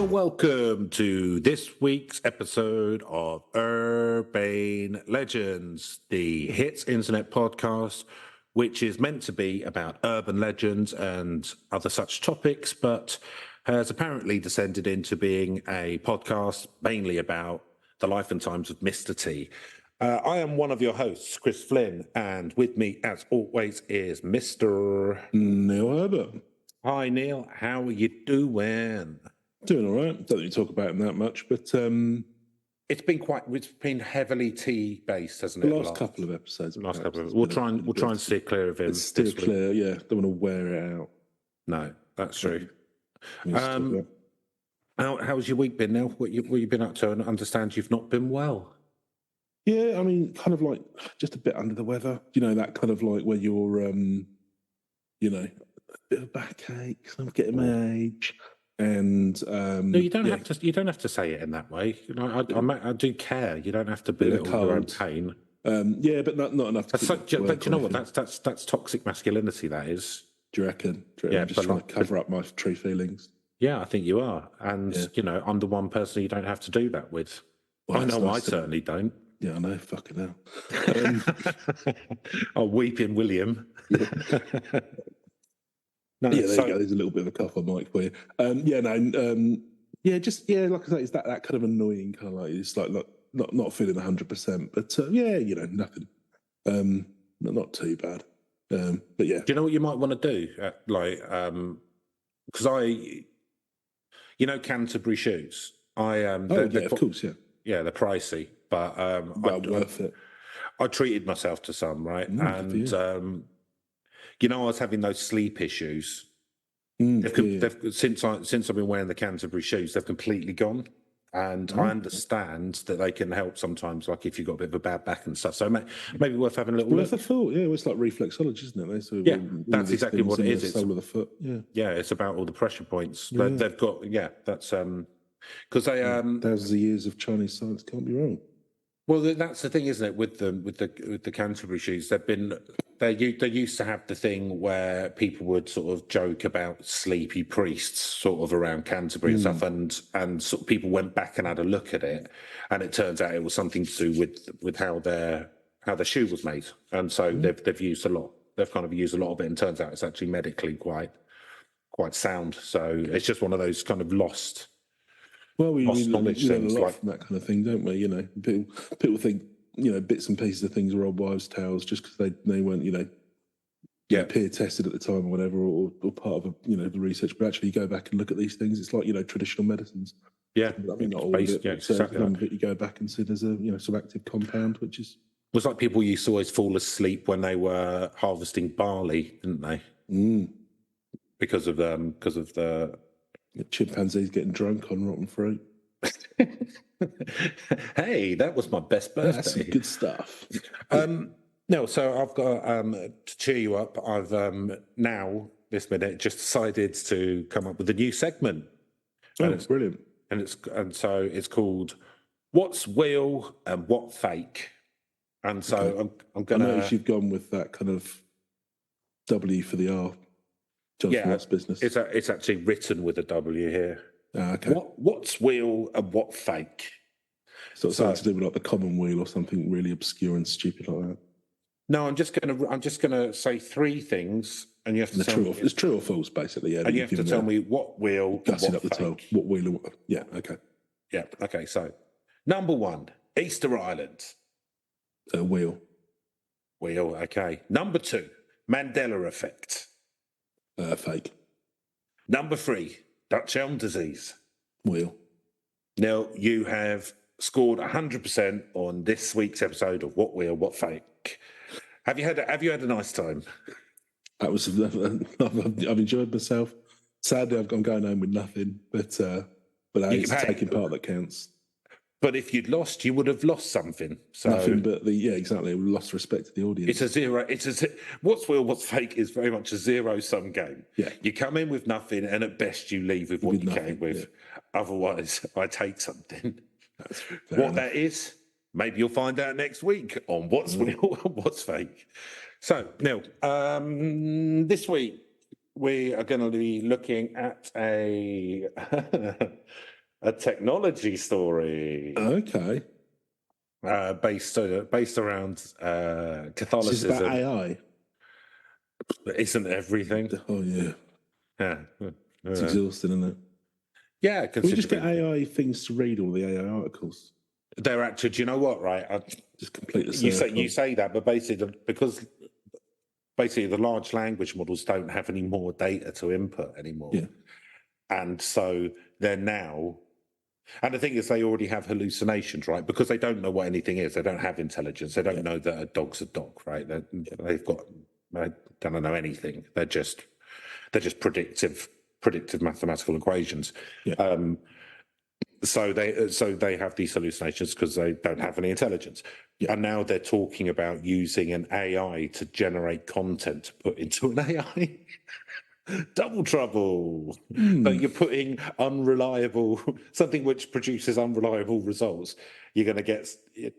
and welcome to this week's episode of Urbane Legends, the Hits Internet podcast, which is meant to be about urban legends and other such topics, but has apparently descended into being a podcast mainly about the life and times of Mr. T. I am one of your hosts, Chris Flynn, and with me, as always, is Mr. Neil Herbert. Hi, Neil. How are you doing? Doing all right. Don't really talk about him that much, but it's been heavily tea based, hasn't it? The last couple of episodes. We'll try and steer clear of him. Steer clear, yeah. Don't want to wear it out. No, that's true. How's your week been, Neil? What you been up to? And I understand you've not been well. Yeah, I mean, kind of like just a bit under the weather. You know, that kind of like where you're, a bit of backache. I'm getting my age. And no, you don't have to. You don't have to say it in that way. You know, I do care. You don't have to belittle your own pain. But not enough. But you know what? That's toxic masculinity. That is. Do you reckon? I'm just trying to cover up my true feelings. Yeah, I think you are. And I'm the one person you don't have to do that with. Well, I know I certainly don't. Yeah, I know. Fucking hell. Oh, weeping William. No, there you go. There's a little bit of a cough on mic for you. Like I say, it's that kind of annoying kind of like it's like not feeling 100%, but nothing. Not too bad. But yeah. Do you know what you might want to do? Because Canterbury shoes. Of course, yeah. Yeah, they're pricey, but worth it. I treated myself to some, right? I was having those sleep issues. Since I've been wearing the Canterbury shoes, they've completely gone. And I understand that they can help sometimes, like if you've got a bit of a bad back and stuff. So maybe worth having a little look. Worth a thought, yeah. It's like reflexology, isn't it? That's exactly what it is. It's the sole of the foot. Yeah, it's about all the pressure points. Yeah. They've got, that's because they thousands of years of Chinese science can't be wrong. Well, that's the thing, isn't it? With the Canterbury shoes, they used to have the thing where people would sort of joke about sleepy priests, sort of around Canterbury and stuff, and sort of people went back and had a look at it, and it turns out it was something to do with how their shoe was made, and so they've used a lot. They've kind of used a lot of it, and turns out it's actually medically quite sound. So it's just one of those kind of lost. Well, we learn a lot from that kind of thing, don't we? People think, bits and pieces of things are old wives' tales just because they weren't, peer tested at the time or whatever, or part of the research. But actually, you go back and look at these things. It's like traditional medicines. Yeah, I mean, not all of it. Exactly. But you go back and see there's a some active compound, which is. It was like people used to always fall asleep when they were harvesting barley, didn't they? Because of the. Chimpanzees getting drunk on rotten fruit. Hey, that was my best birthday. That's some good stuff. No, so I've got to cheer you up. I've now this minute just decided to come up with a new segment. Oh, it's brilliant! And so it's called "What's Real and What Fake." And so I'm gonna. I notice you've gone with that kind of W for the R. Business. It's actually written with a W here. Okay. What's real and what fake? So something to do with like the common wheel or something really obscure and stupid like that. No, I'm just gonna say three things, and you have to tell me it's true or false, basically. Yeah, and you have to tell me what wheel and what fake. What wheel and what? Yeah. Okay. Yeah. Okay. So, number one, Easter Island. Wheel. Wheel. Okay. Number two, Mandela effect. Fake. Number three, Dutch elm disease. Wheel. Now, you have scored 100% on this week's episode of What Wheel, What Fake. Have you had a nice time? I've enjoyed myself. Sadly, I'm going home with nothing, but it's taking part that counts. But if you'd lost, you would have lost something. So nothing but exactly. We lost respect to the audience. It's a zero. What's real, what's fake is very much a zero-sum game. Yeah. You come in with nothing, and at best you leave with what you came with. Yeah. Otherwise, I take something. What that is, maybe you'll find out next week on what's real and what's fake. So, Neil, this week we are going to be looking at a technology story. Okay. Based around Catholicism. Is this about AI? Isn't everything? Oh, yeah. Yeah. It's exhausting, isn't it? Yeah. Can we just get AI things to read all the AI articles? They're actually, do you know what, right? Just complete the circle. You say that, but basically, because the large language models don't have any more data to input anymore. Yeah. And so they're now, and the thing is, they already have hallucinations, right? Because they don't know what anything is. They don't have intelligence. They don't know that a dog's a dog, right? They don't know anything. They're just predictive mathematical equations. Yeah. So they have these hallucinations because they don't have any intelligence. Yeah. And now they're talking about using an AI to generate content to put into an AI. Double trouble. But you're putting something which produces unreliable results. You're going to get,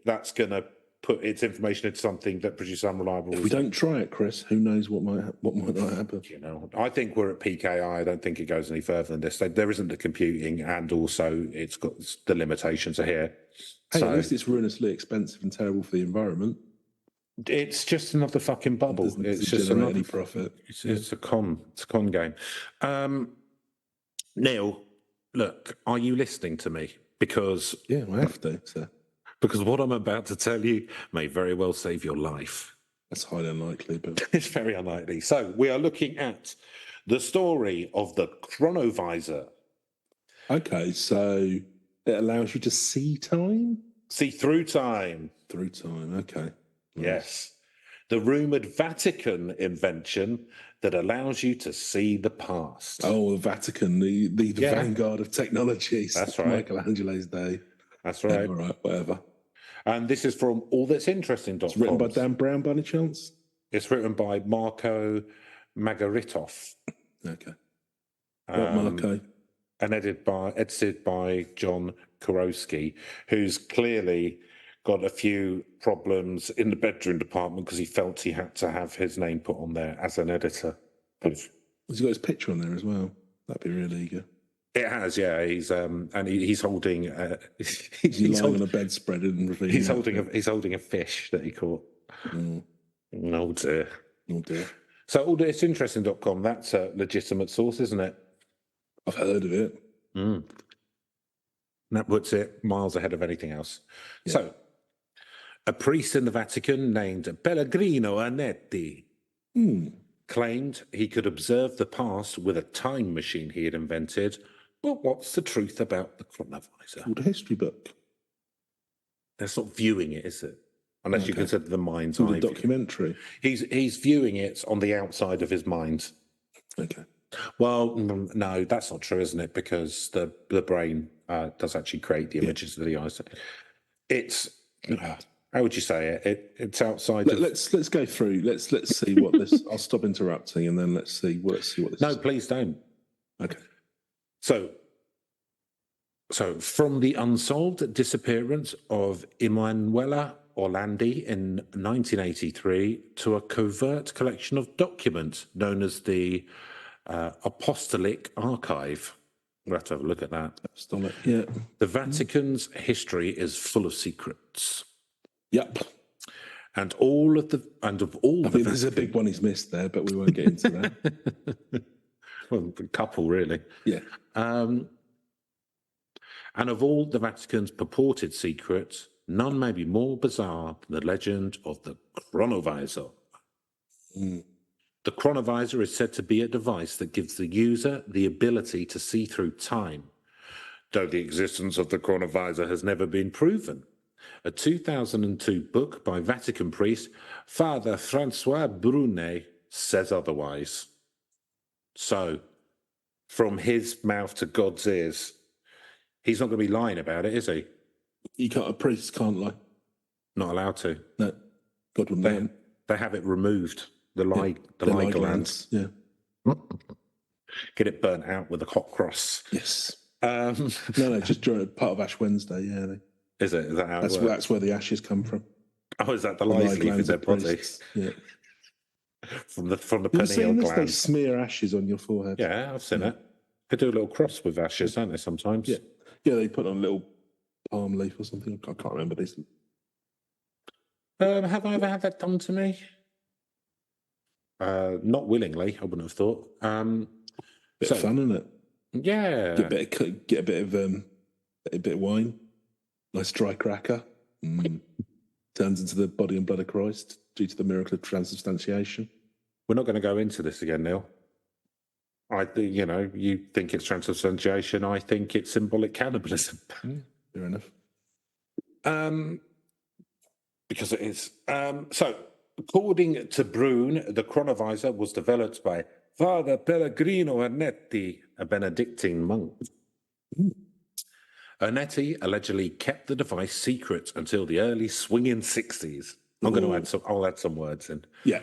that's going to put its information into something that produces unreliable results. If we don't try it, Chris, who knows what might not happen? You know, I think we're at peak AI. I don't think it goes any further than this. There isn't the computing, and also it's got the limitations are here. Hey, at least it's ruinously expensive and terrible for the environment. It's just another fucking bubble. It's just generate any profit. It's a con game. Neil, look, are you listening to me? Because I have to. So. Because what I'm about to tell you may very well save your life. That's highly unlikely, but it's very unlikely. So we are looking at the story of the Chronovisor. Okay, so it allows you to see time? See through time. Through time, okay. Nice. Yes. The rumoured Vatican invention that allows you to see the past. Oh, the Vatican, the vanguard of technology. That's right. Michelangelo's day. That's right. All right, whatever. And this is from allthat'sinteresting.com. It's written by Dan Brown, by any chance? It's written by Marco Magaritov. Okay. What Marco? And edited by John Kurowski, who's clearly got a few problems in the bedroom department because he felt he had to have his name put on there as an editor. Has he got his picture on there as well? That'd be really eager. It has, yeah. He's he's holding. He's lying on a bedspread and he's holding a fish that he caught. Mm. Oh dear. Oh dear. So allthat'sinteresting.com, that's a legitimate source, isn't it? I've heard of it. Mm. That puts it miles ahead of anything else. Yeah. So, a priest in the Vatican named Pellegrino Anetti claimed he could observe the past with a time machine he had invented. But what's the truth about the Chronovisor? Called a history book. That's not viewing it, is it? Unless you consider the mind's eye. A documentary. He's viewing it on the outside of his mind. Okay. Well, no, that's not true, isn't it? Because the brain does actually create the images of the eyes. It's how would you say it? It's outside. Let's go through. Let's see what this. I'll stop interrupting and then let's see what this. No, please don't. Okay. So from the unsolved disappearance of Emanuela Orlandi in 1983 to a covert collection of documents known as the Apostolic Archive. We'll have to have a look at that. Apostolic, yeah. The Vatican's history is full of secrets. Yep. And there's a big one he's missed there, but we won't get into that. Well, a couple, really. Yeah. And of all the Vatican's purported secrets, none may be more bizarre than the legend of the Chronovisor. The Chronovisor is said to be a device that gives the user the ability to see through time, though the existence of the Chronovisor has never been proven. A 2002 book by Vatican priest Father Francois Brunet says otherwise. So, from his mouth to God's ears, he's not going to be lying about it, is he? A priest can't lie. Not allowed to. No, God wouldn't let him. They have it removed. The lie glands. Yeah. Get it burnt out with a hot cross. Yes. No, just during part of Ash Wednesday. Yeah. Is it? Is that how it works? That's where the ashes come from. Oh, is that the lies leaving their body? Yeah. From the pineal gland. They smear ashes on your forehead. Yeah, I've seen it. They do a little cross with ashes, don't they? Sometimes. Yeah. Yeah, they put on a little palm leaf or something. I can't remember this. Have I ever had that done to me? Not willingly, I wouldn't have thought. Bit of fun, isn't it? Yeah. Get a bit of wine. Nice dry cracker. Turns into the body and blood of Christ due to the miracle of transubstantiation. We're not going to go into this again, Neil. You think it's transubstantiation. I think it's symbolic cannibalism. Fair enough. Because it is. So, according to Brune, the Chronovisor was developed by Father Pellegrino Ernetti, a Benedictine monk. Ernetti allegedly kept the device secret until the early swinging 60s. I'll add some words in. Yeah.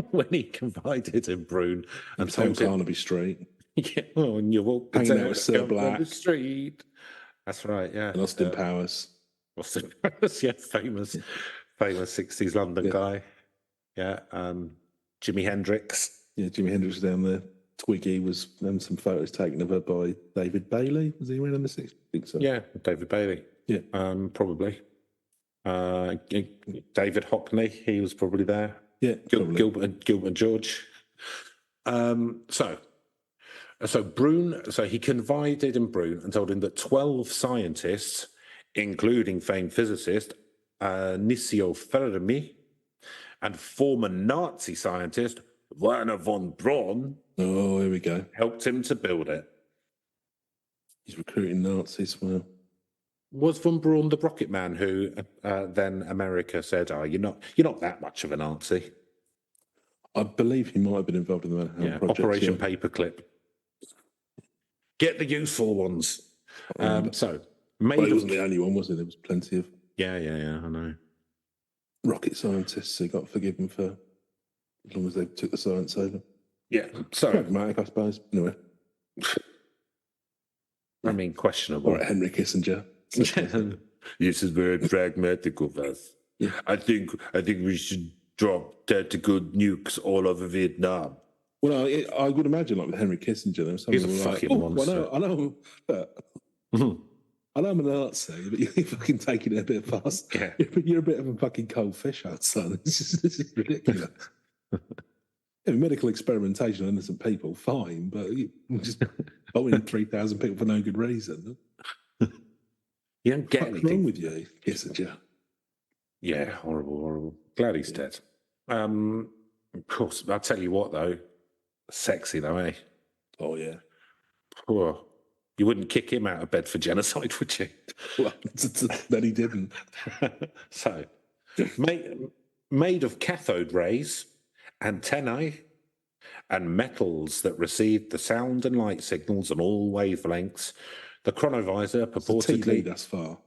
When he confided in Brune and told him Carnaby Street. Yeah, and you walk hanging out with Sir Black on the street. That's right, yeah. And Austin Powers. Austin Powers, yeah, famous 60s London guy. Yeah, Jimi Hendrix. Yeah, Jimi Hendrix was down there. Twiggy was some photos taken of her by David Bailey. Was he around in the 60s? I think so. Yeah, David Bailey. Yeah. Probably. David Hockney, he was probably there. Yeah, Gilbert and George. So Brune, he confided in Brune and told him that 12 scientists, including famed physicist Niccio Fermi and former Nazi scientist Werner von Braun, oh, here we go, helped him to build it. He's recruiting Nazis. Well, was von Braun the rocket man who then America said, "Oh, you're not that much of a Nazi"? I believe he might have been involved in the Manhattan Project. Operation Paperclip. Get the useful ones. He wasn't the only one, was he? There was plenty of yeah. I know. Rocket scientists who got forgiven for as long as they took the science over. Yeah, so pragmatic, I suppose. Anyway, I mean, questionable. All right, Henry Kissinger. This is very pragmatic of us. Yeah. I think we should drop tactical nukes all over Vietnam. Well, I would imagine, like with Henry Kissinger, there was something He's a fucking monster. I know I'm a Nazi, but you're fucking taking it a bit fast. Yeah. You're a bit of a fucking cold fish outside. This is ridiculous. Medical experimentation on innocent people, fine, but you just bombing 3,000 people for no good reason. You don't get anything. What's wrong with you, Kissinger? Yeah, horrible. Glad he's dead. Of course, I'll tell you what, though. Sexy, though, eh? Oh, yeah. Poor. You wouldn't kick him out of bed for genocide, would you? Well, then he didn't. So, made of cathode rays, antennae, and metals that received the sound and light signals on all wavelengths, the Chronovisor purportedly... that's far.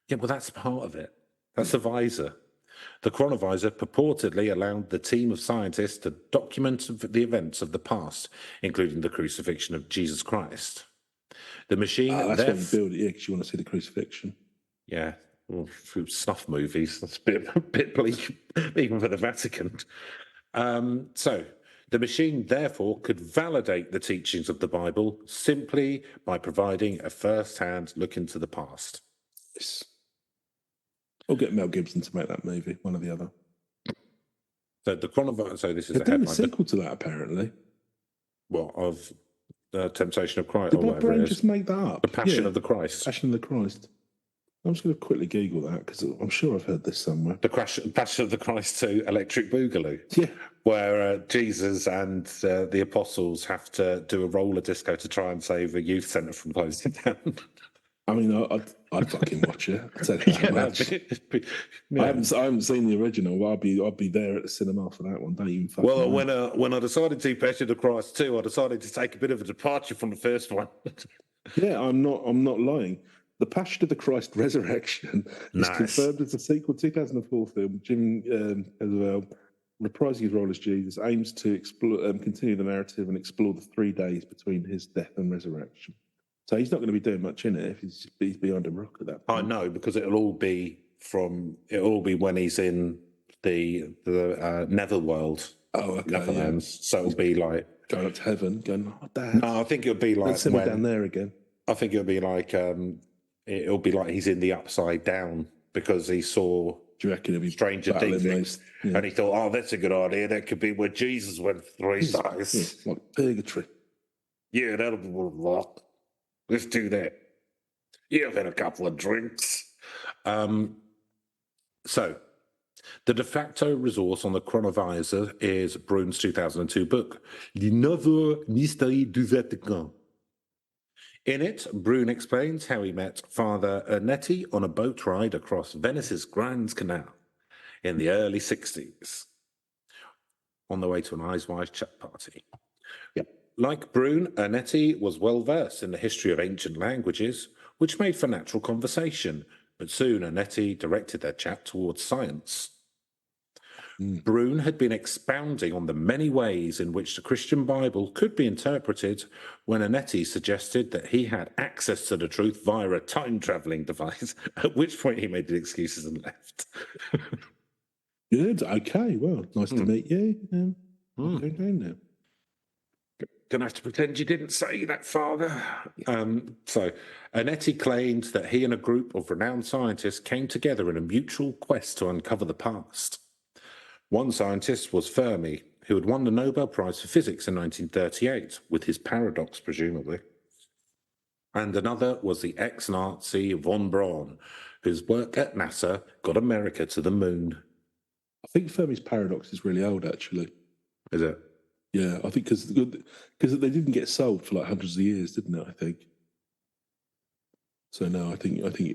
Yeah, well, that's part of it. That's the visor. The Chronovisor purportedly allowed the team of scientists to document the events of the past, including the crucifixion of Jesus Christ. The machine... that's why you build it, because you want to see the crucifixion. Yeah, well, through snuff movies. That's a bit bleak, even for the Vatican. So, the machine, therefore, could validate the teachings of the Bible simply by providing a first-hand look into the past. Yes. Or get Mel Gibson to make that movie, one or the other. So the Chronovisor. So this is They've done a sequel to that, apparently. What, of the Temptation of Christ? Did Bob Brown just make that up? The Passion of the Christ. Passion of the Christ. I'm just going to quickly Google that because I'm sure I've heard this somewhere. The Passion of the Christ 2, Electric Boogaloo. Yeah. Where Jesus and the apostles have to do a roller disco to try and save a youth centre from closing down. I mean, I'd fucking watch it. I'll tell you that much. I haven't seen the original. But I'd be there at the cinema for that one. Don't even fucking. Well, when I decided to Passion of the Christ 2, I decided to take a bit of a departure from the first one. Yeah, I'm not lying. The Passion of the Christ Resurrection is confirmed as a sequel. 2004 film. Jim as well, reprising his role as Jesus, aims to continue the narrative and explore the 3 days between his death and resurrection. So he's not going to be doing much in it if he's behind a rock at that point. I know, because it'll all be when he's in the netherworld. Oh, okay. Netherlands. Yeah. So it'll be like going up to heaven, going, "Oh, Dad." No, I think it'll be like send me down there again. I think it'll be like he's in the upside down because he saw. Do you reckon it'll be Stranger Things? And he thought, "Oh, that's a good idea. That could be where Jesus went 3 times." Yeah, like purgatory. Yeah, that'll be what. Let's do that. Yeah, I've had a couple of drinks. So, the de facto resource on the Chronovisor is Brune's 2002 book, Les Nouveaux Mystères du Vatican. In it, Brune explains how he met Father Ernetti on a boat ride across Venice's Grand Canal in the early 60s, on the way to an Eyes Wide Shut party. Yep. Like Brune, Ernetti was well versed in the history of ancient languages, which made for natural conversation, but soon Ernetti directed their chat towards science. Brune had been expounding on the many ways in which the Christian Bible could be interpreted when Ernetti suggested that he had access to the truth via a time-traveling device, at which point he made the excuses and left. Good. Okay. Well, nice to meet you. I'm going down now. Gonna have to pretend you didn't say that, Father. So, Ernetti claimed that he and a group of renowned scientists came together in a mutual quest to uncover the past. One scientist was Fermi, who had won the Nobel Prize for Physics in 1938, with his paradox, presumably. And another was the ex-Nazi von Braun, whose work at NASA got America to the moon. I think Fermi's paradox is really old, actually. Is it? Yeah, I think because they didn't get solved for like hundreds of years, didn't it? I think. So no, I think it's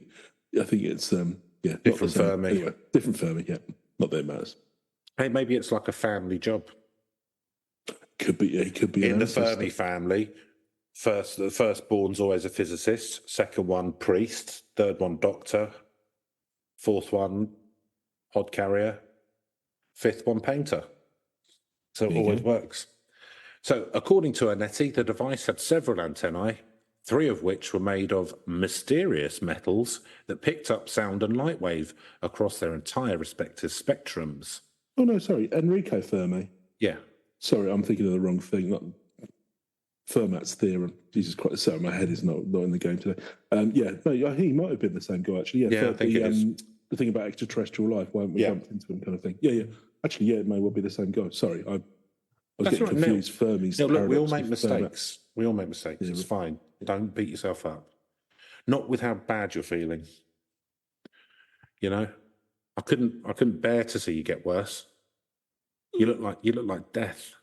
different Fermi. Anyway, different Fermi. Yeah, not that it matters. Hey, maybe it's like a family job. Could be. Yeah, he could be in the Fermi family. The firstborn's always a physicist. Second one, priest. Third one, doctor. Fourth one, hod carrier. Fifth one, painter. So it always works. So, according to Ernetti, the device had several antennae, 3 of which were made of mysterious metals that picked up sound and light wave across their entire respective spectrums. Oh, no, sorry. Enrico Fermi. Yeah. Sorry, I'm thinking of the wrong thing. Not Fermat's theorem. Jesus Christ. Sorry, my head is not in the game today. He might have been the same guy, actually. Yeah, I think it is. The thing about extraterrestrial life, why haven't we bumped into him kind of thing. Yeah. Actually, it may well be the same guy. Sorry, I was getting confused. Fermi's look, paradox. we all make mistakes. We all make mistakes. Yeah, it's fine. Don't beat yourself up. Not with how bad you're feeling. You know, I couldn't bear to see you get worse. You look like death.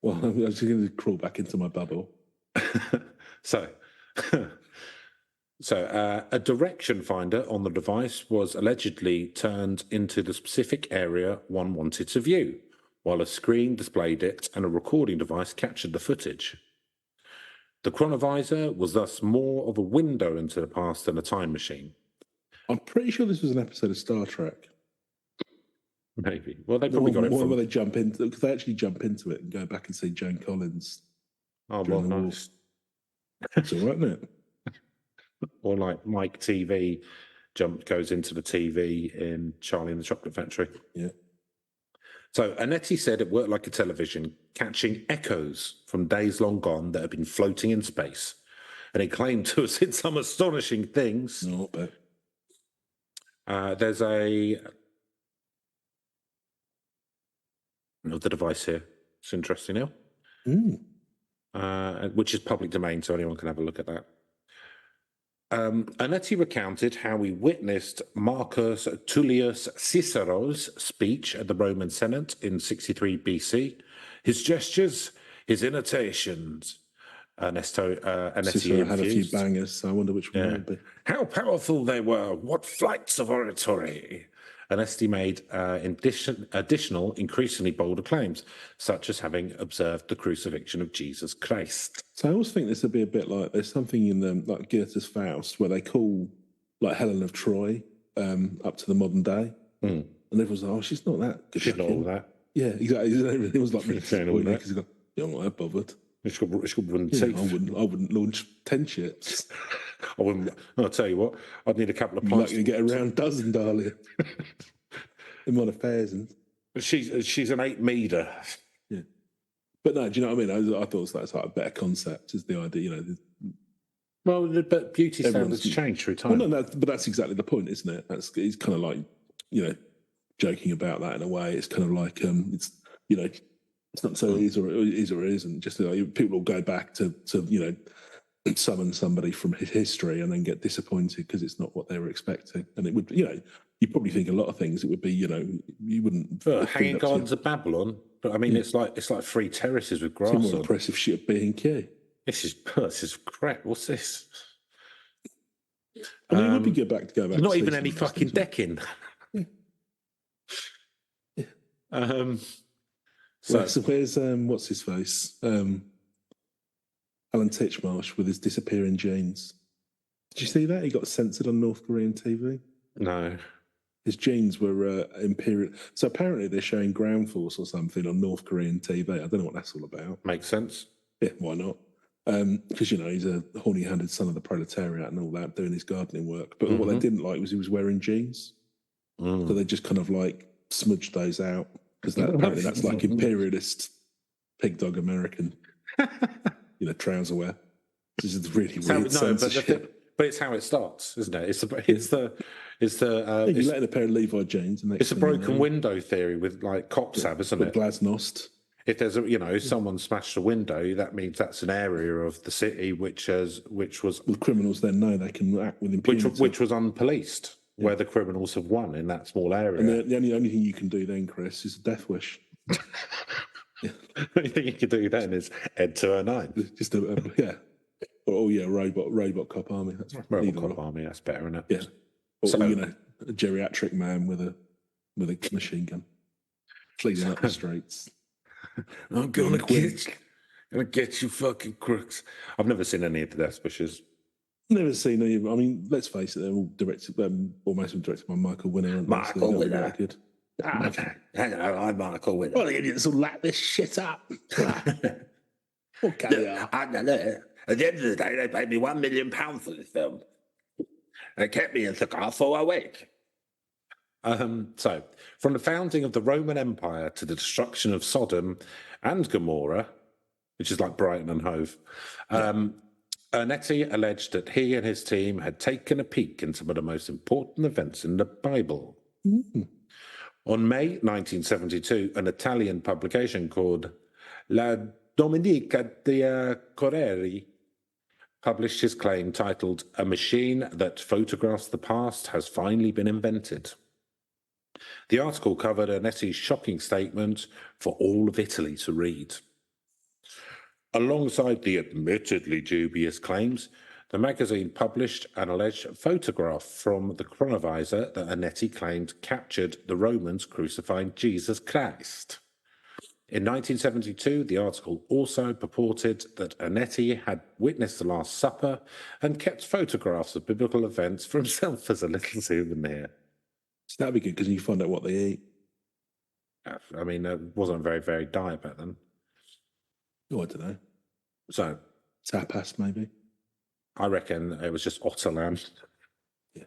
Well, I'm just going to crawl back into my bubble. So, a direction finder on the device was allegedly turned into the specific area one wanted to view, while a screen displayed it and a recording device captured the footage. The Chronovisor was thus more of a window into the past than a time machine. I'm pretty sure this was an episode of Star Trek. Maybe. Well, they probably got it from... where they jump into, because they actually jump into it and go back and see Joan Collins. Oh, well, nice. It's all right, isn't it? Or like Mike TV goes into the TV in Charlie and the Chocolate Factory. Yeah. So Ernetti said it worked like a television, catching echoes from days long gone that had been floating in space. And he claimed to have seen some astonishing things. No, but... There's another device here. It's interesting now. Which is public domain, so anyone can have a look at that. Ernetti recounted how he witnessed Marcus Tullius Cicero's speech at the Roman Senate in 63 BC. His gestures, his innotations. Cicero had a few bangers, so I wonder which one it would be. How powerful they were! What flights of oratory! Ernetti made additional, increasingly bolder claims, such as having observed the crucifixion of Jesus Christ. So I always think this would be a bit like, there's something in like Goethe's Faust where they call like Helen of Troy up to the modern day. And everyone's like, oh, she's not that good. She's not all that. Yeah, exactly. Everything was like really disappointing because you're not that bothered. It's got wooden teeth. I wouldn't launch 10 ships. I wouldn't. I'll tell you what, I'd need a couple of pints. You're lucky to get around dozen, darling. In one of pairs. She's an 8 meter. Yeah. But no, do you know what I mean? I thought that's like a better concept, is the idea, you know. Well, but beauty standards change through time. Well, no, but that's exactly the point, isn't it? It's kind of like, you know, joking about that in a way. It's kind of like, it's, you know, it's not so it is or it isn't. Just like, people will go back to you know, summon somebody from history and then get disappointed because it's not what they were expecting. And it would, you know, you probably think a lot of things. It would be, you know, you wouldn't. Hanging Gardens of Babylon, but I mean, it's like 3 terraces with grass. It's more impressive shit of B&Q. This is crap. What's this? I mean, it would be good to go back. Not even any fucking decking. So where's what's his face? Alan Titchmarsh with his disappearing jeans. Did you see that? He got censored on North Korean TV. No. His jeans were imperial. So apparently they're showing Ground Force or something on North Korean TV. I don't know what that's all about. Makes sense. Yeah, why not? Because, you know, he's a horny-handed son of the proletariat and all that, doing his gardening work. But what they didn't like was he was wearing jeans. So they just kind of like smudged those out because that's like imperialist pig dog American, you know, trouser wear. This is really weird censorship. But it's how it starts, isn't it? You're letting a pair of Levi jeans. And it's a broken window theory with like cops have, isn't it? Glasnost. If there's someone smashed a window, that means that's an area of the city which was the criminals then know they can act with impunity, which was unpoliced, where the criminals have won in that small area. And the only thing you can do then, Chris, is a death wish. The only thing you can do then is head to A9. Just robot cop army. That's robot cop army. That's better, isn't it? Yeah. Or you know, a geriatric man with a machine gun, cleaning up the streets. I'm gonna get you fucking crooks. I've never seen any of the death wishes. Never seen any. I mean, let's face it, they're all directed, almost directed by Michael Winner. Michael Winner. Hello, I'm Michael Winner. Well, the idiots will lap this shit up. Okay, at the end of the day, they paid me £1 million for this film. They kept me in the car for a week. So, from the founding of the Roman Empire to the destruction of Sodom and Gomorrah, which is like Brighton and Hove, Ernetti alleged that he and his team had taken a peek in some of the most important events in the Bible. On May 1972, an Italian publication called La Domenica dei Corrieri published his claim titled "A Machine That Photographs the Past Has Finally Been Invented." The article covered Ernetti's shocking statement for all of Italy to read. Alongside the admittedly dubious claims, the magazine published an alleged photograph from the Chronovisor that Ernetti claimed captured the Romans crucifying Jesus Christ. In 1972, the article also purported that Ernetti had witnessed the Last Supper and kept photographs of biblical events for himself as a little souvenir. So that'd be good because you find out what they eat. I mean, it wasn't very varied diet back then. Oh, I don't know. So tapas, maybe. I reckon it was just otter lamb. Yeah.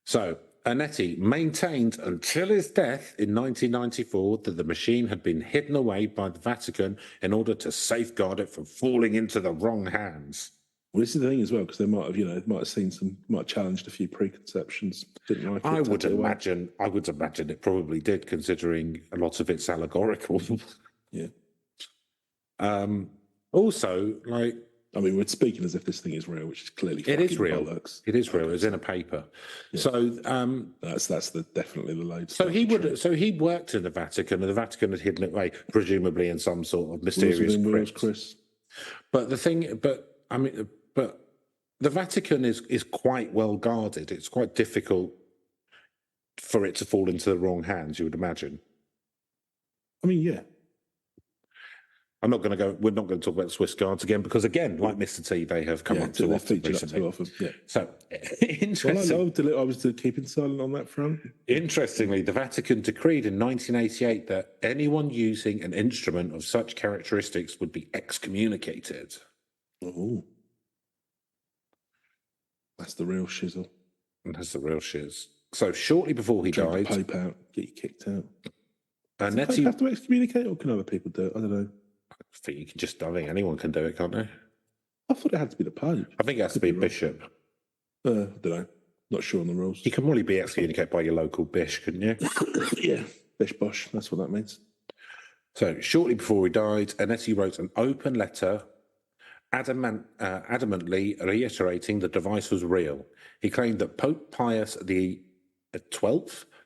So Ernetti maintained until his death in 1994 that the machine had been hidden away by the Vatican in order to safeguard it from falling into the wrong hands. Well, this is the thing as well, because they might have challenged a few preconceptions. Didn't like it. I would imagine it probably did, considering a lot of it's allegorical. Yeah. Also, like, I mean, we're speaking as if this thing is real, which is clearly it is real. Bollocks. It is real. It's in a paper. Yeah. So that's definitely the load. So he worked in the Vatican, and the Vatican had hidden it away, presumably in some sort of mysterious crypt. Chris. But the Vatican is quite well guarded. It's quite difficult for it to fall into the wrong hands, you would imagine. I mean, yeah. We're not going to talk about the Swiss Guards again, because again, like Mr. T, they have come up too often recently. So, interesting. I was keeping silent on that front. Interestingly, the Vatican decreed in 1988 that anyone using an instrument of such characteristics would be excommunicated. Oh. That's the real shizzle. That's the real shiz. So shortly before he died... Pope out, get you kicked out. Does the Pope have to excommunicate, or can other people do it? I don't know. I think anyone can do it, can't they? I thought it had to be the Pope. I think it has to be a bishop. I don't know. Not sure on the rules. You can probably be excommunicated by your local bish, couldn't you? Yeah, bish bosh. That's what that means. So, shortly before he died, Anetti wrote an open letter adamantly reiterating the device was real. He claimed that Pope Pius XII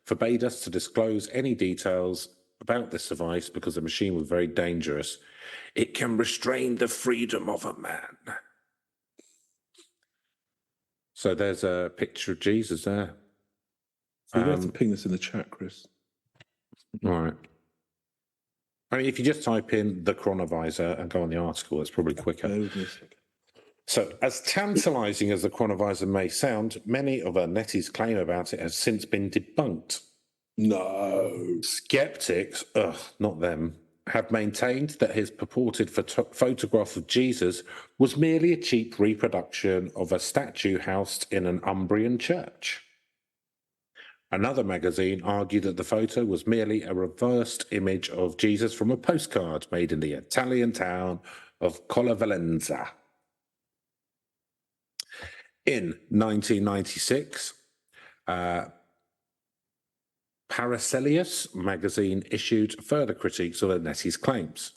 forbade us to disclose any details about this device because the machine was very dangerous. It can restrain the freedom of a man. So there's a picture of Jesus there. So you have to ping this in the chat, Chris. All right. I mean, if you just type in the Chronovisor and go on the article, it's probably quicker. So, as tantalising as the Chronovisor may sound, many of Anetti's claim about it has since been debunked. No. Skeptics, not them, have maintained that his purported photograph of Jesus was merely a cheap reproduction of a statue housed in an Umbrian church. Another magazine argued that the photo was merely a reversed image of Jesus from a postcard made in the Italian town of Collevalenza. In 1996, Paracelsus magazine issued further critiques of Anetti's claims.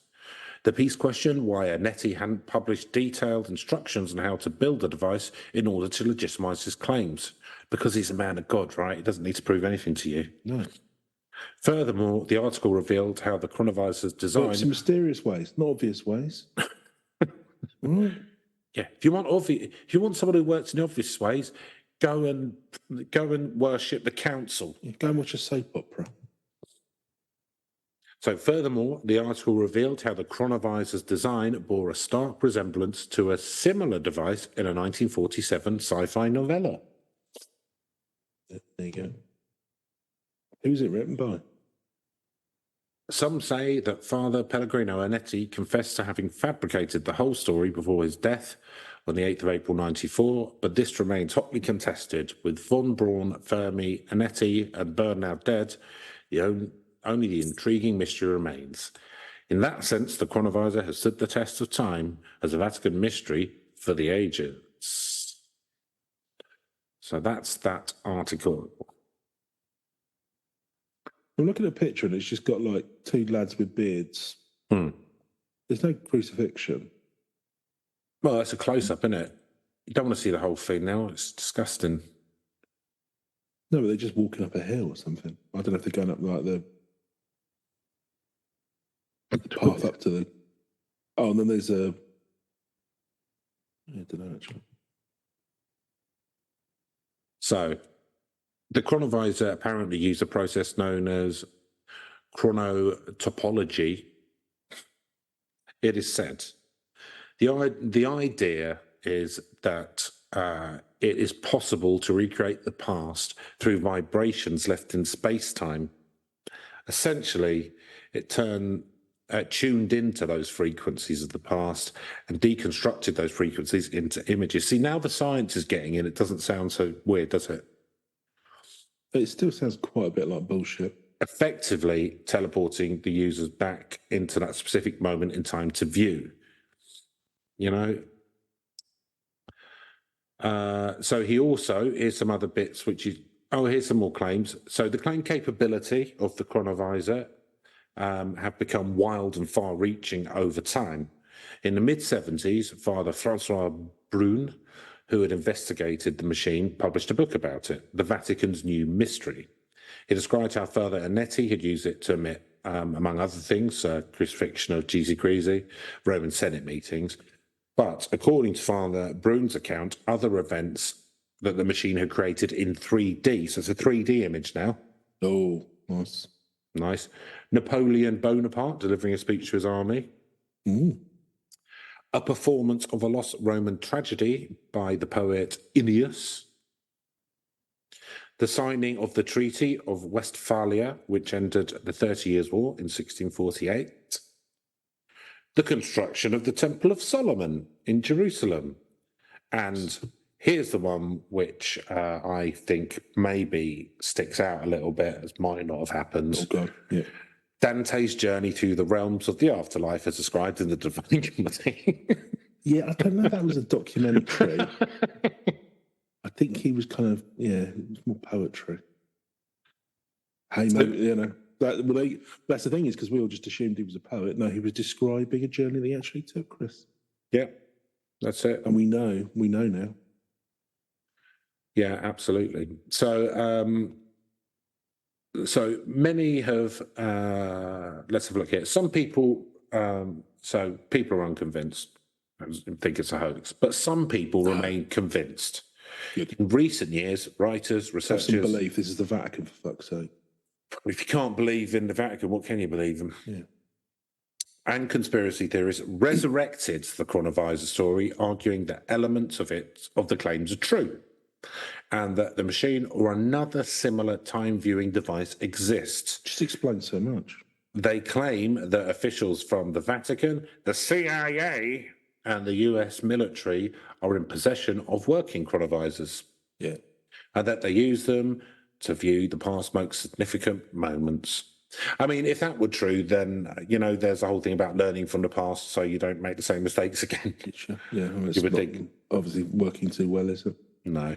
The piece questioned why Anetti hadn't published detailed instructions on how to build the device in order to legitimize his claims. Because he's a man of God, right? He doesn't need to prove anything to you. No. Furthermore, the article revealed how the Chronovisor's design... Works in mysterious ways, not obvious ways. Right. Yeah, if you want someone who works in obvious ways, go and worship the council. Yeah, go and watch a soap opera. So, furthermore, the article revealed how the Chronovisor's design bore a stark resemblance to a similar device in a 1947 sci-fi novella. There you go. Who's it written by? Some say that Father Pellegrino Anetti confessed to having fabricated the whole story before his death on the 8th of April 94, but this remains hotly contested, with Von Braun, Fermi, Anetti and Byrne now dead. Only the intriguing mystery remains. In that sense, the Chronovisor has stood the test of time as a Vatican mystery for the ages. So that's that article. I'm looking at a picture and it's just got like two lads with beards. There's no crucifixion. Well, that's a close-up, isn't it? You don't want to see the whole thing now. It's disgusting. No, but they're just walking up a hill or something. I don't know if they're going up like the path up to the... Oh, and then there's a... I don't know, actually. So, the Chronovisor apparently used a process known as chronotopology. It is said. The idea is that it is possible to recreate the past through vibrations left in space-time. Essentially, it tuned into those frequencies of the past and deconstructed those frequencies into images. See, now the science is getting in. It doesn't sound so weird, does it? It still sounds quite a bit like bullshit. Effectively teleporting the users back into that specific moment in time to view. You know? So he also, here's some other bits which is, here's some more claims. So the claim capability of the Chronovisor have become wild and far-reaching over time. In the mid-70s, Father Francois Brune, who had investigated the machine, published a book about it, The Vatican's New Mystery. He described how Father Anetti had used it to emit, among other things, crucifixion of Jeezy Greasy, Roman Senate meetings. But according to Father Brune's account, other events that the machine had created in 3D, so it's a 3D image now. Oh, nice. Nice. Napoleon Bonaparte delivering a speech to his army. A performance of a lost Roman tragedy by the poet Ennius. The signing of the Treaty of Westphalia, which ended the 30 Years' War in 1648. The construction of the Temple of Solomon in Jerusalem. And here's the one which I think maybe sticks out a little bit, as might not have happened. Oh, God, yeah. Dante's journey through the realms of the afterlife as described in the Divine Comedy. Yeah, I don't know if that was a documentary. I think he was kind of, it was more poetry. Hey, maybe, that's the thing is because we all just assumed he was a poet. No, he was describing a journey that he actually took, Chris. Yeah, that's it. And we know now. Yeah, absolutely. So, so many have, let's have a look here. Some people, so people are unconvinced and think it's a hoax, but some people remain convinced. Good. In recent years, writers, researchers... Have some belief this is the Vatican, for fuck's sake. If you can't believe in the Vatican, what can you believe in? Yeah. And conspiracy theorists resurrected the Chronovisor story, arguing that elements of the claims are true, and that the machine or another similar time-viewing device exists. Just explains so much. They claim that officials from the Vatican, the CIA, and the US military are in possession of working chronovisors. Yeah. And that they use them to view the past's most significant moments. I mean, if that were true, then, there's a whole thing about learning from the past so you don't make the same mistakes again. Sure. Yeah, it's not obviously working too well, is it? No.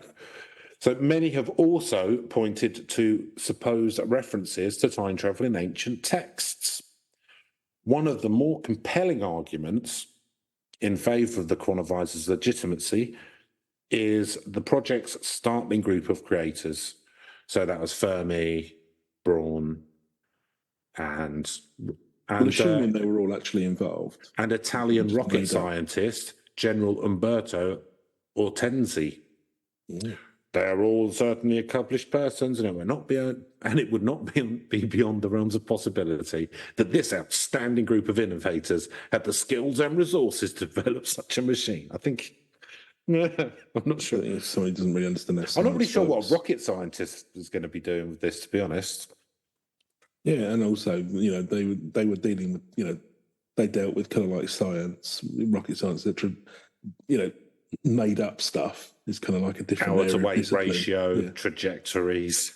So many have also pointed to supposed references to time travel in ancient texts. One of the more compelling arguments in favour of the Chronovisor's legitimacy is the project's startling group of creators. So that was Fermi, Braun, and assuming they were all actually involved. And Italian rocket scientist, General Umberto Ortenzi. Yeah. They are all certainly accomplished persons, and it would not be beyond the realms of possibility that this outstanding group of innovators had the skills and resources to develop such a machine. I think, I'm not sure. Somebody doesn't really understand that. I'm not really sure what a rocket scientist is going to be doing with this, to be honest. Yeah, and also, they were dealing with, they dealt with kind of like science, rocket science, that, made up stuff. It's kind of like a different power to weight ratio, trajectories.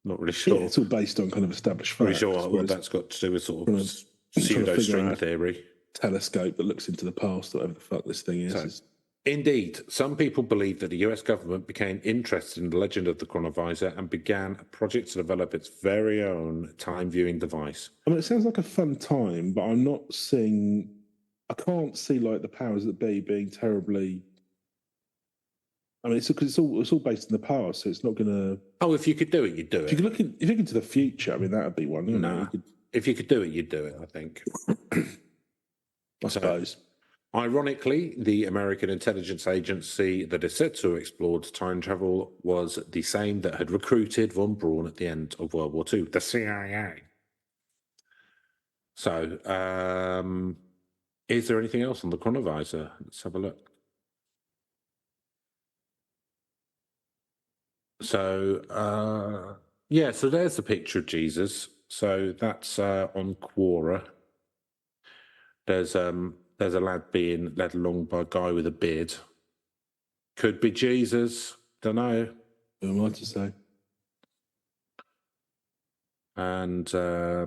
Not really sure. Yeah, it's all based on kind of established facts. Not really sure what that's got to do with sort of pseudo string theory. Telescope that looks into the past, whatever the fuck this thing is. Indeed, some people believe that the US government became interested in the legend of the Chronovisor and began a project to develop its very own time-viewing device. I mean, it sounds like a fun time, but I can't see like the powers that be being terribly... I mean, it's all based in the past, so it's not going to... Oh, if you could do it, you'd do it. If you look into the future, I mean, that would be one. If you could do it, you'd do it, I think. I suppose. Ironically, the American intelligence agency that is said to have explored time travel was the same that had recruited von Braun at the end of World War II, the CIA. So, is there anything else on the Chronovisor? Let's have a look. So, so there's the picture of Jesus. So that's on Quora. There's a lad being led along by a guy with a beard. Could be Jesus. Don't know. Who am I to say? And I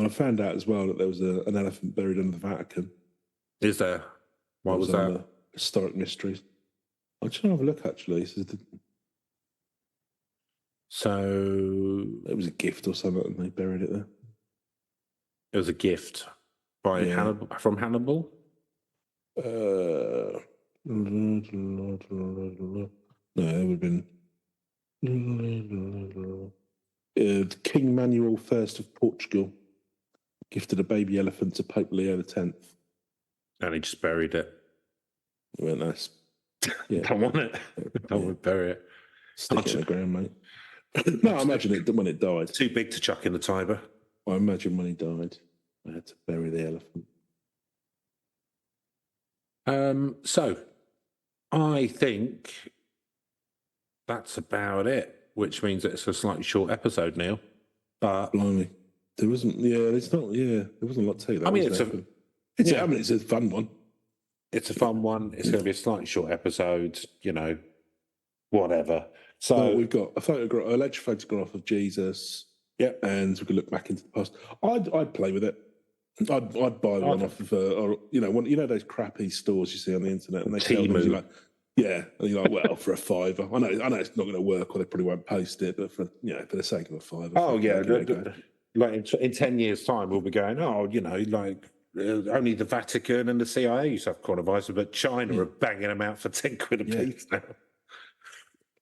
found out as well that there was an elephant buried under the Vatican. Is there? Why was that? Historic mysteries. I'm trying to have a look, actually. So it was a gift or something, and they buried it there. It was a gift by Hannibal, from Hannibal. No, it would have been King Manuel I of Portugal gifted a baby elephant to Pope Leo X. And he just buried it. Well, nice. Yeah. Don't want it. Don't want to bury it. Stick it in the ground, mate. No, I imagine it when it died. Too big to chuck in the Tiber. I imagine when he died, I had to bury the elephant. So, I think that's about it, which means that it's a slightly short episode, Neil. But blimey, there wasn't. Yeah, it's not. Yeah, there wasn't a lot to that. I mean, it's a fun one. It's a fun one. It's going to be a slightly short episode. Whatever. So we've got a alleged photograph of Jesus. Yeah, and we could look back into the past. I'd play with it. I'd buy one off of, or those crappy stores you see on the internet, and they sell things. You're like, yeah, and you're like, well, for a £5, I know it's not going to work, or they probably won't post it, but for the sake of a £5. Oh yeah, like in 10 years' time, we'll be going, only the Vatican and the CIA used to have Chronovisor, but China are banging them out for 10 quid a piece now.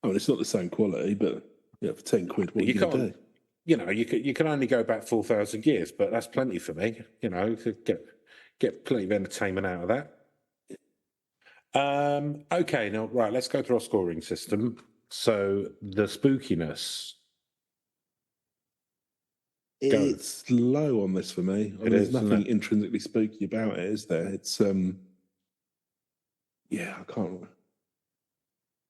I mean, it's not the same quality, but for 10 quid, what are you going to do? You can only go back 4,000 years, but that's plenty for me. To get plenty of entertainment out of that. Okay, now right, let's go through our scoring system. So the spookiness. It's low on this for me. There's nothing intrinsically spooky about it, is there? It's I can't.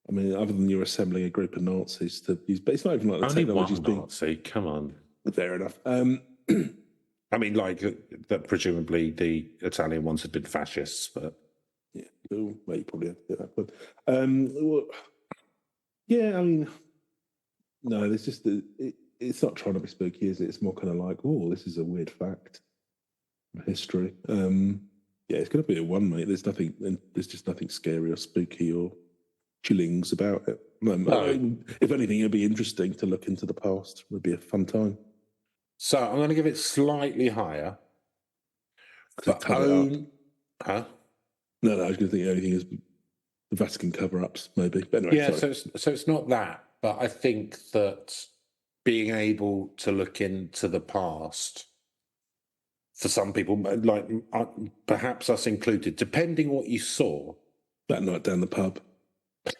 I mean, other than you're assembling a group of Nazis to use, but it's not even like the technology's being Nazi. Come on, fair enough. I mean, like that. Presumably, the Italian ones had been fascists, but well, you probably have to get that. But I mean, no, there's just it's not trying to be spooky, is it? It's more kind of like, oh, this is a weird fact of history. It's going to be a 1, mate. There's just nothing scary or spooky or chillings about it. If anything, it'd be interesting to look into the past. It would be a fun time. So I'm going to give it slightly higher. But Huh? No, I was going to think anything is the Vatican cover-ups, maybe. But anyway, so it's not that, but I think that being able to look into the past, for some people, like perhaps us included, depending what you saw. That night down the pub.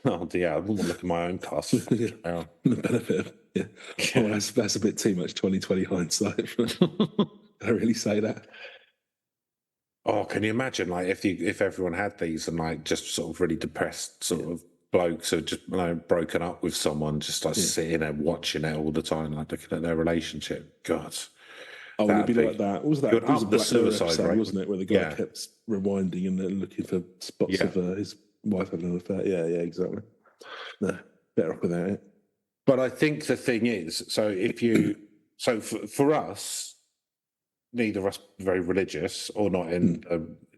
Oh dear, I wouldn't look at my own past. The benefit of Oh, that's a bit too much 2020 hindsight. Did I really say that? Oh, can you imagine, like, if everyone had these and like just sort of really depressed sort of blokes who just broken up with someone, just like sitting there watching it all the time, like looking at their relationship. God. Oh, it'd be like that. What was that? It was a Black suicide episode, rate, wasn't it? Where the guy kept rewinding and then looking for spots of his wife having an affair. Yeah, exactly. No, better off without it. But I think the thing is, for us, neither of us very religious or not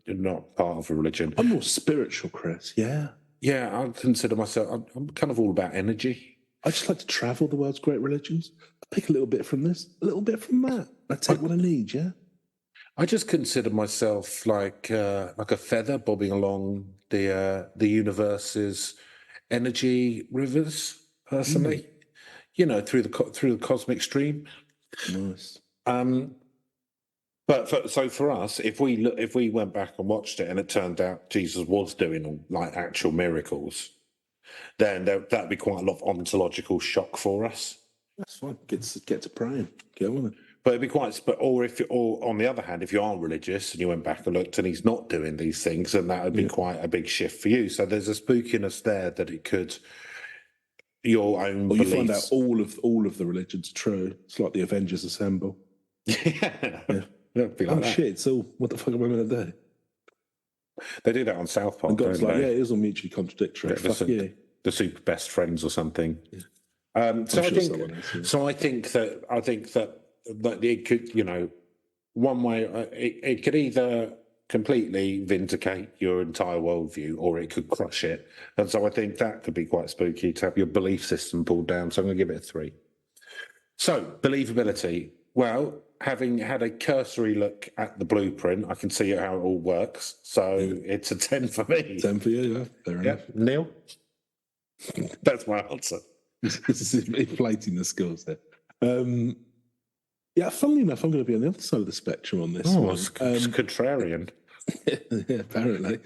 not part of a religion. I'm more spiritual, Chris. Yeah. Yeah, I consider myself. I'm kind of all about energy. I just like to travel the world's great religions. I pick a little bit from this, a little bit from that. I take what I need. Yeah. I just consider myself like a feather bobbing along the universe's energy rivers. Personally, through the cosmic stream. Nice. But for us, if we went back and watched it and it turned out Jesus was doing like actual miracles, then that'd be quite a lot of ontological shock for us. That's fine. Get to praying. Get on it. But it'd be or on the other hand, if you are religious and you went back and looked and he's not doing these things, then that would be quite a big shift for you. So there's a spookiness there that it could. Your own beliefs. You find out all of the religions are true. It's like the Avengers assemble. Yeah. Like shit! So what the fuck am I going to do? They do that on South Park. And God's like, it is all mutually contradictory. The super best friends or something. Yeah. I think that it could, one way it could either completely vindicate your entire worldview, or it could crush it. And so I think that could be quite spooky to have your belief system pulled down. So I'm going to give it a 3. So believability. Well, having had a cursory look at the blueprint, I can see how it all works. So it's a 10 for me. 10 for you, yeah. Fair enough. Neil? That's my answer. This is inflating the scores there. Funnily enough, I'm going to be on the other side of the spectrum on this one. It's contrarian. Yeah, apparently.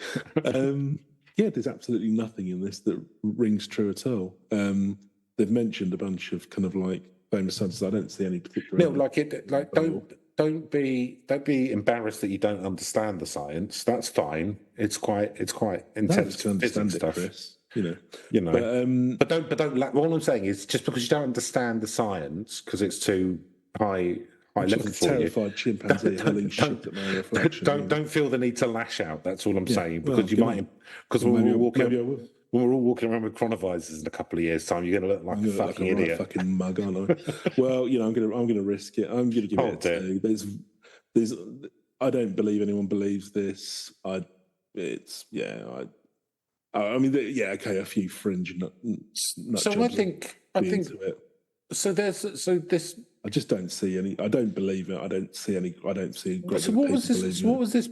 There's absolutely nothing in this that rings true at all. They've mentioned a bunch of kind of like famous scientists. I don't see any particular. No, don't be embarrassed that you don't understand the science. That's fine. It's quite intense physics stuff. Chris. But don't. All I'm saying is, just because you don't understand the science because it's too high level for you. Terrified chimpanzee hurling shit at my reflection. Don't feel the need to lash out. That's all I'm saying, because you might. Because we'll walk. Maybe I will. when we're all walking around with chronovisors in a couple of years' time, you're going to look like a fucking idiot. Fucking mug, aren't I? Well, I'm gonna risk it. I'm gonna give it a 2. There's I don't believe anyone believes this. I mean, okay, a few fringe nut so I think so. This. I just don't see any. I don't believe it. I don't see any. I don't see. So what was this? What was this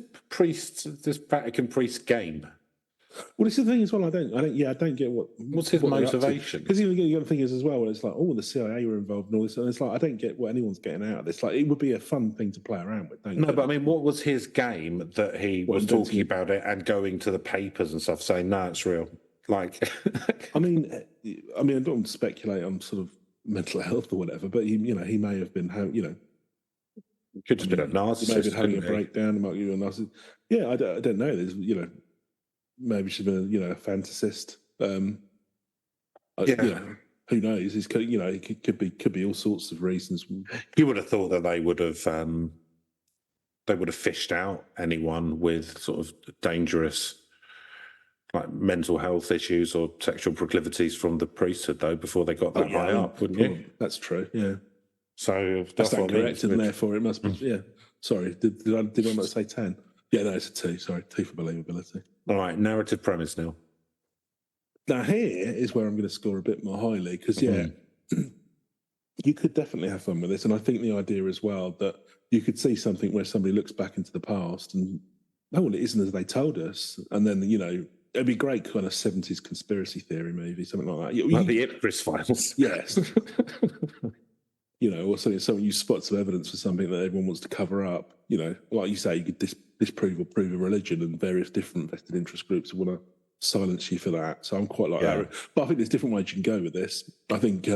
Vatican priest game? Well, it's the thing as well. I don't get what's his motivation. Because the other thing is as well. It's like, the CIA were involved and all this, and it's like I don't get what anyone's getting out of this. Like, it would be a fun thing to play around with. But I mean, what was his game that he was talking about it and going to the papers and stuff saying, "No, it's real." Like, I mean, I don't want to speculate on sort of mental health or whatever, but he may have been could have been a narcissist. He may have been having a breakdown. He might be a narcissist. Yeah, I don't know. There's maybe she's been a fantasist. Who knows? It could be all sorts of reasons. You would have thought that they would have fished out anyone with sort of dangerous, like, mental health issues or sexual proclivities from the priesthood, though, before they got that high up, wouldn't you? That's true. Yeah. So that's not correct, and therefore it must be. Yeah. Sorry, did I not say 10? Yeah, no, it's a 2. Sorry, 2 for believability. All right, narrative premise now. Now here is where I'm going to score a bit more highly because you could definitely have fun with this, and I think the idea as well that you could see something where somebody looks back into the past and it isn't as they told us, and then it'd be great kind of 70s conspiracy theory movie, something like that. Like the Ipcris files. Yes. Or something you spot some evidence for something that everyone wants to cover up. Like you say, you could disprove or prove a religion, and various different vested interest groups want to silence you for that. So I'm quite like that. But I think there's different ways you can go with this. I think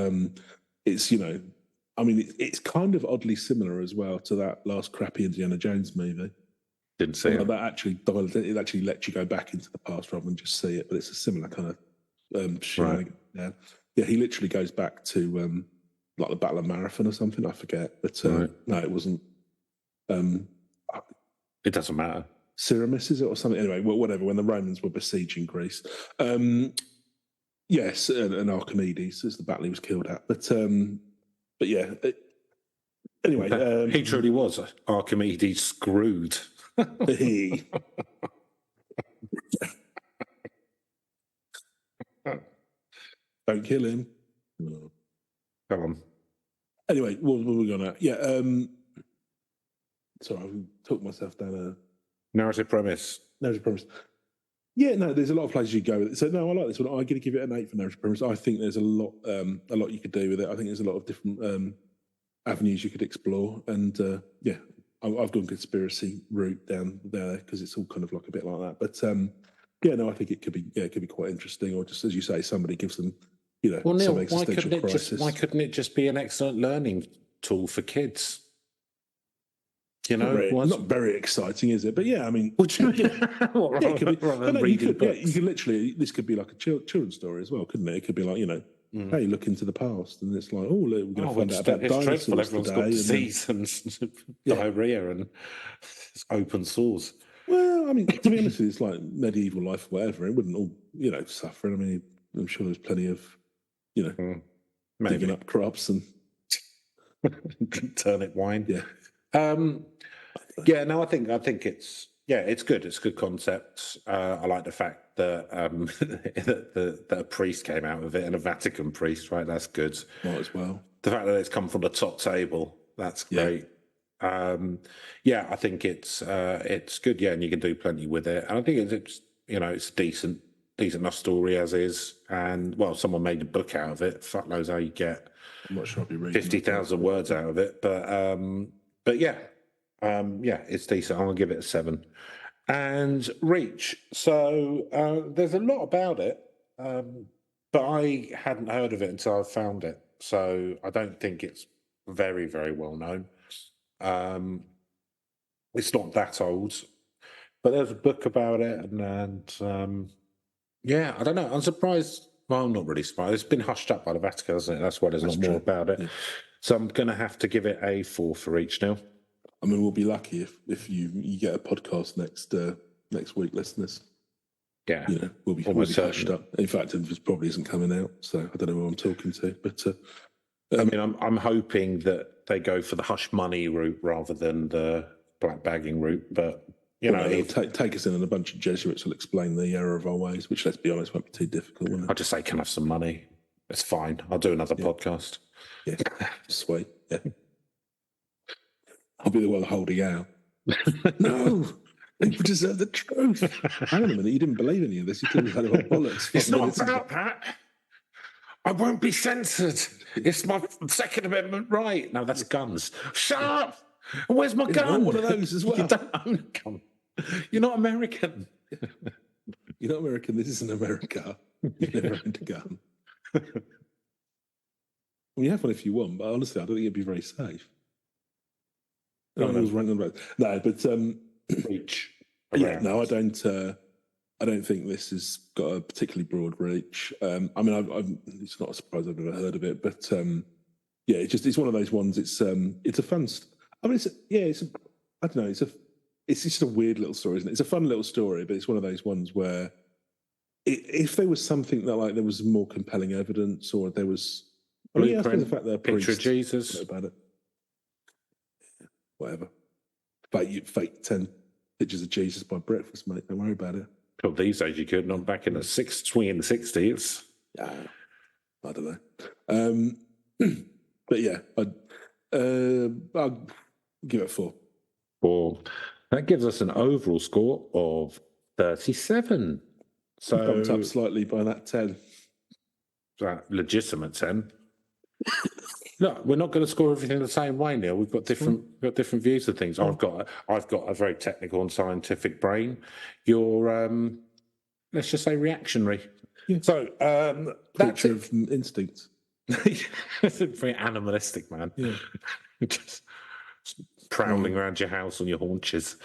it's it's kind of oddly similar as well to that last crappy Indiana Jones movie. Didn't see it. That actually lets you go back into the past rather than just see it. But it's a similar kind of shenanigan. Right. Yeah. He literally goes back to like the Battle of Marathon or something. I forget. But no, it wasn't. It doesn't matter. Syramis, is it, or something? Anyway, whatever. When the Romans were besieging Greece, yes, and Archimedes is the battle he was killed at. But yeah. Anyway, he truly was Archimedes screwed. Don't kill him. No. Come on. Anyway, what were we going at? Yeah. Sorry, I took myself down a narrative premise. Yeah, no, there's a lot of places you go with it. So no, I like this one. I'm going to give it an 8 for narrative premise. I think there's a lot you could do with it. I think there's a lot of different avenues you could explore, and I've gone conspiracy route down there because it's all kind of like a bit like that. But I think it could be quite interesting. Or just as you say, somebody gives them well, Neil, some existential crisis. Why couldn't it just be an excellent learning tool for kids? Not very exciting, is it? But yeah, I mean, it could be. You could literally. This could be like a children's story as well, couldn't it? It could be like hey, look into the past, and it's like, look, we're going to find out about dinosaurs Everyone's got disease and diarrhea and open sores. Well, I mean, to be honest with you, it's like medieval life, or whatever. It wouldn't all suffer. I mean, I'm sure there's plenty of digging up crops and turnip wine. Yeah. I think it's good. It's a good concept. I like the fact that that a priest came out of it, and a Vatican priest, right? That's good. Might as well. The fact that it's come from the top table, that's great. I think it's good. Yeah, and you can do plenty with it. And I think it's decent enough story as is. And someone made a book out of it. Fuck knows how you get. I'm not sure I'll be reading 50,000 words out of it, but yeah, it's decent. I'm gonna give it a 7. And Reach. So there's a lot about it, but I hadn't heard of it until I found it. So I don't think it's very, very well known. It's not that old, but there's a book about it, and I don't know. I'm surprised. Well, I'm not really surprised. It's been hushed up by the Vatican, hasn't it? That's why there's not more about it. Yeah. So I'm going to have to give it a 4 for Each now. I mean, we'll be lucky if you get a podcast next week, listeners. Yeah, will be hushed up. In fact, it probably isn't coming out, so I don't know who I'm talking to. But I mean, I'm hoping that they go for the hush money route rather than the black bagging route. But it'll take us in, and a bunch of Jesuits will explain the error of our ways, which, let's be honest, won't be too difficult. Will it? I'll just say, can I have some money? It's fine. I'll do another podcast. Yeah, sweet. Yeah, I'll be the one holding out. No. You deserve the truth. Hang on a minute, you didn't believe any of this. You told me about bollocks. It's not about that. I won't be censored. It's my Second Amendment right. No, that's guns. Shut up. Where's my gun? One of those as well. You don't own a gun. You're not American. You're not American. This isn't America. You never owned a gun. Well, you have one if you want, but honestly, I don't think it'd be very safe. No, but reach. Yeah, no, I don't think this has got a particularly broad reach. I mean, it's not a surprise I've never heard of it, but yeah, it's one of those ones. It's a fun. I mean, I don't know. It's just a weird little story, isn't it? It's a fun little story, but it's one of those ones where if there was something that there was more compelling evidence, or there was the fact that a priest, picture of Jesus about it, whatever. Fake 10 pictures of Jesus by breakfast, mate. Don't worry about it. Well, these days you could. Not back in the swing in the 60s. Yeah, I don't know. But yeah, I'll give it 4. 4. That gives us an overall score of 37. So bumped up slightly by that 10. That legitimate 10. No, we're not going to score everything the same way, Neil. We've got different views of things. I've got a very technical and scientific brain. You're let's just say reactionary. Yeah. So that's of instincts. It's a very animalistic, man. Yeah. Just prowling around your house on your haunches.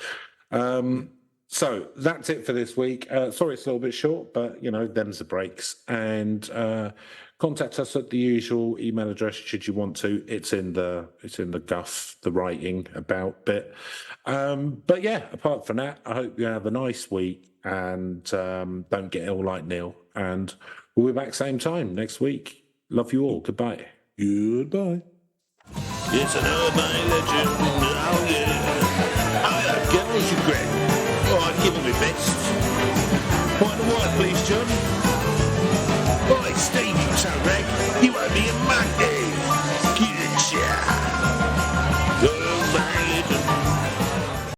So that's it for this week. Sorry it's a little bit short, but them's the breaks. And contact us at the usual email address should you want to. It's in the guff, the writing about bit. But yeah, apart from that, I hope you have a nice week and don't get ill like Neil. And we'll be back same time next week. Love you all. Goodbye. Goodbye. It's an urban legend. Oh yeah. I like girls you great. Oh, I'd give them my best. White and white, please, John. Right, Steve, you so rag. You owe me a monkey.